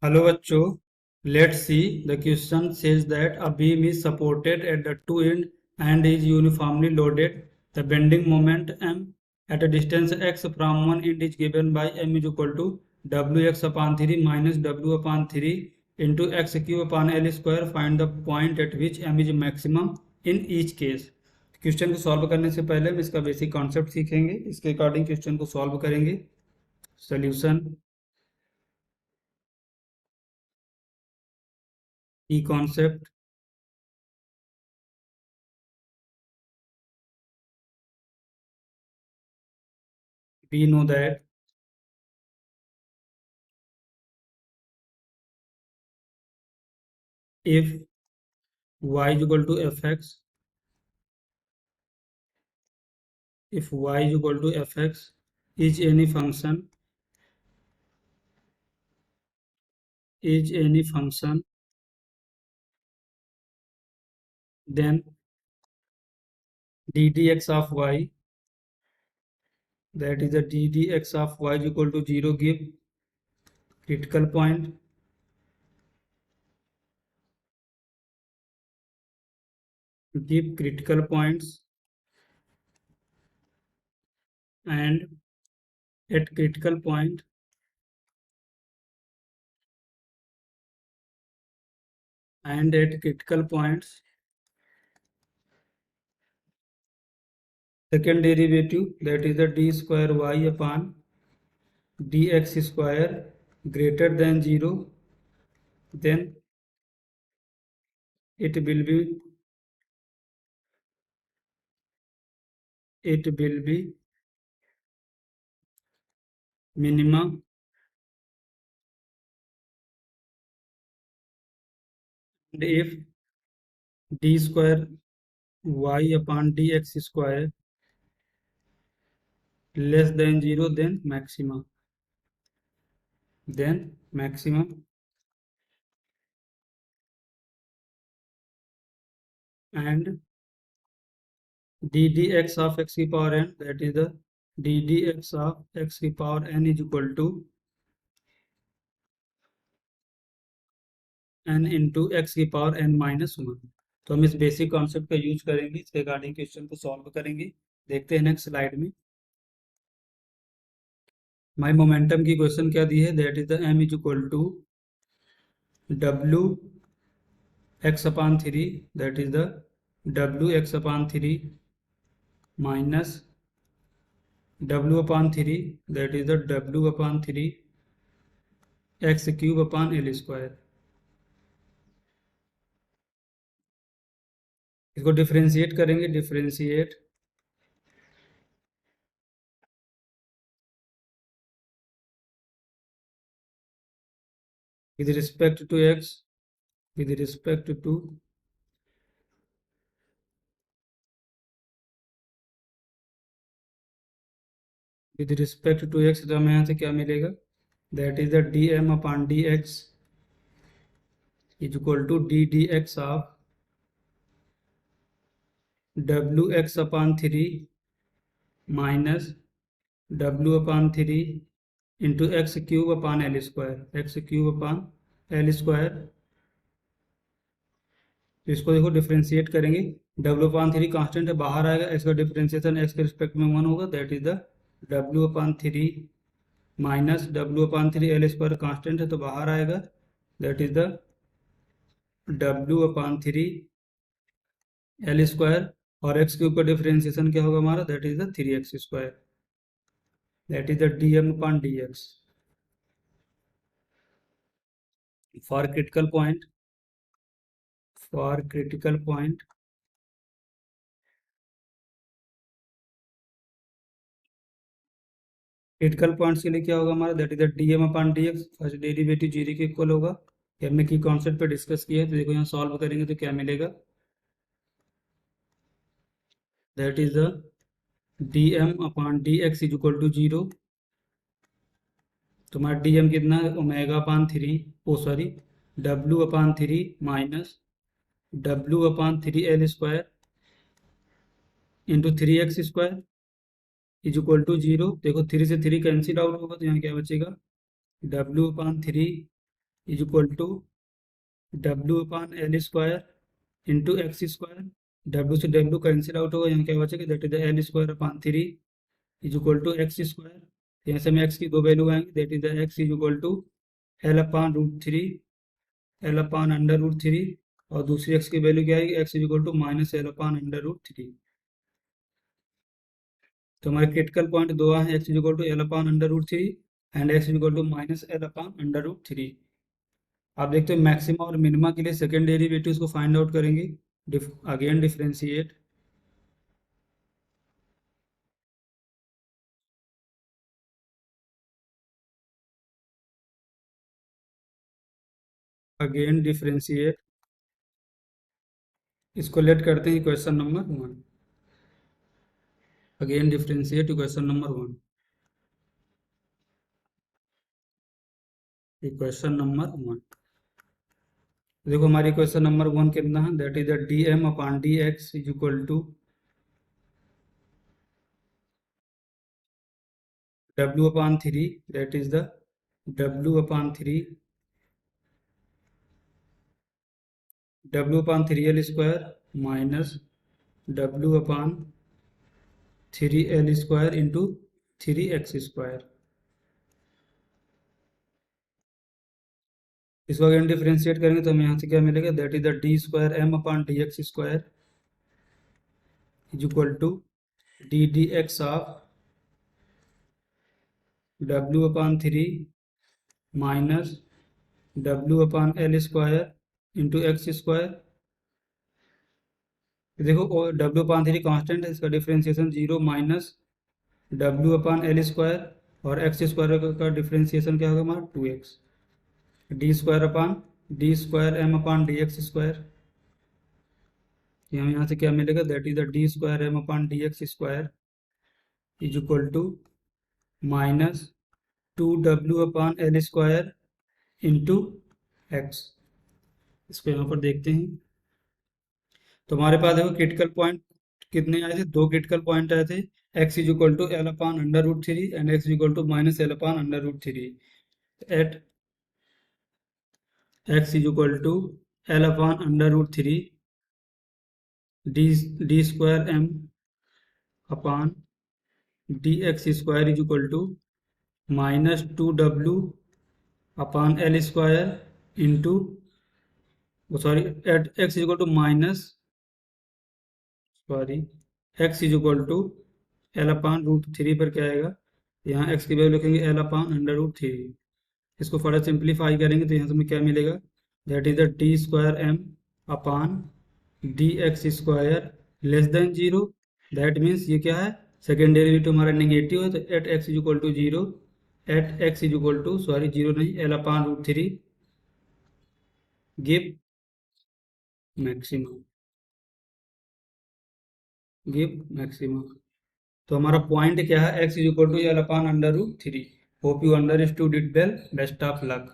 Hello बच्चों, let's see the question says that a beam is supported at the two and and is uniformly loaded. The bending moment m at a distance x from one end is given by m is equal to wx upon 3 minus w upon 3 into x cube upon l square. Find the point at which m is maximum in each case. Question को solve करने से पहले हम इसका basic concept सीखेंगे, इसके according question को solve करेंगे. सोल्यूशन, की concept. We know that if y is equal to fx, if y is equal to fx is any function, is any function, then ddx of y, that is the ddx of y is equal to 0, give critical point, give critical points, and at critical point and at critical points second derivative, that is the d square y upon dx square greater than 0, then it will be minimum, and if d square y upon dx square less than 0, then maximum, and ddx of x की power n, that is the ddx of x की power n is equal to n into x की power n minus 1. तो हम इस basic concept का use करेंगे, इसके regarding question को सॉल्व करेंगे. देखते हैं नेक्स्ट स्लाइड में. माई मोमेंटम की क्वेश्चन क्या दी है, that is the m is equal to w x upon 3, that is the w x upon 3 minus w upon 3, that is the w upon 3 x cube upon l square. इसको differentiate करेंगे, differentiate with respect to x, with respect to x, तो हमें यहाँ से क्या मिलेगा, that is the dm upon dx is equal to ddx of wx upon 3 minus w upon 3 into x cube upon l square, x cube upon l square. तो इसको देखो differentiate करेंगे, w upon 3 कांस्टेंट है, बाहर आएगा, x का differentiation x के respect में 1 होगा, that is the w upon 3 minus w upon 3 l square constant है तो बाहर आएगा, that is the w upon 3 l square, और x क्यूब का डिफरेंशिएशन क्या होगा हमारा, that is the 3x square, that is the dm upon dx. for critical point critical points के लिए क्या होगा हमारा, that is the dm upon dx, first derivative 0 के इक्वल होगा. ये हमने की कॉन्सेप्ट पे डिस्कस किया है, तो देखो यहाँ सॉल्व करेंगे तो क्या मिलेगा, that is the dm upon dx is equal to 0. तुम्हारा dm कितना है, omega upon 3, oh sorry w upon 3 minus w upon 3 l square into 3x square is equal to 0. देखो 3 से 3 कैंसिल आउट होगा, तो यहाँ क्या बचेगा, w upon 3 is equal to W upon L square into X square. W से W cancel out होगा, यहाँ क्या बचेगा, that is the L square upon 3 is equal to X square. यहाँ से हमें एक्स की दो वैल्यू आएंगे, that is the X is equal to L upon root 3, L upon under root 3, और दूसरी एक्स की वैल्यू क्या आएगी, X is equal to minus L upon under root 3। तो हमारे क्रिटिकल पॉइंट दो हैं, X is equal to L upon under root 3 and X is equal to minus L upon under root 3। आप देखते हो मैक्सिमा और मिनिमा के लिए सेकेंड डेरिवेटिव्स को फाइंड आउट करेंगे। अगेन डिफरेंशिएट, अगेन डिफरेंशिएट, इसको लेट करते हैं question number 1। Again differentiate question number 1, question number 1। देखो हमारी क्वेश्चन नंबर 1 कितना है, that is the D M upon D X is equal to W upon 3, that is the W upon 3, W upon 3 L square minus W upon 3 L square into 3 X square. इसको अगर differentiate करेंगे तो हमें यहाँ से क्या मिलेगा, that is the D square M upon D X square is equal to D D X of W upon 3 minus W upon L square into X square. देखो डब्ल्यू अपॉन 3 कॉन्स्टेंट है, इसका differentiation 0 minus W upon L square और X square का differentiation क्या होगा हमारा 2x, D square upon D square M upon D X square. यहाँ से क्या मिलेगा, that is the D square M upon D X square is equal to minus 2w upon L square into X. इसको यहाँ पर देखते हैं, तो हमारे पास देखो क्रिटिकल पॉइंट कितने आए थे, दो क्रिटिकल पॉइंट आए थे, X is equal to L upon under root 3 and X is equal to minus L upon under root 3। At X is equal to L upon under root 3 D square M upon D X square is equal to minus 2w upon L square into, sorry, at X is equal to minus, sorry, X is equal to L upon root 3 पर क्या आएगा, यहाँ x की value लिखेंगे L upon under root 3। इसको further simplify करेंगे तो यहाँ से हमें क्या मिलेगा, that is the D square M upon D X square less than 0। That means ये क्या है, सेकेंड डेरिवेटिव हमारा नेगेटिव है, तो at X is equal to 0, at X is equal to, sorry 0 नहीं, L upon root 3 give maximum, give maximum. तो हमारा point क्या है, X is equal to L upon under root 3। Hope you understood it well, best of luck.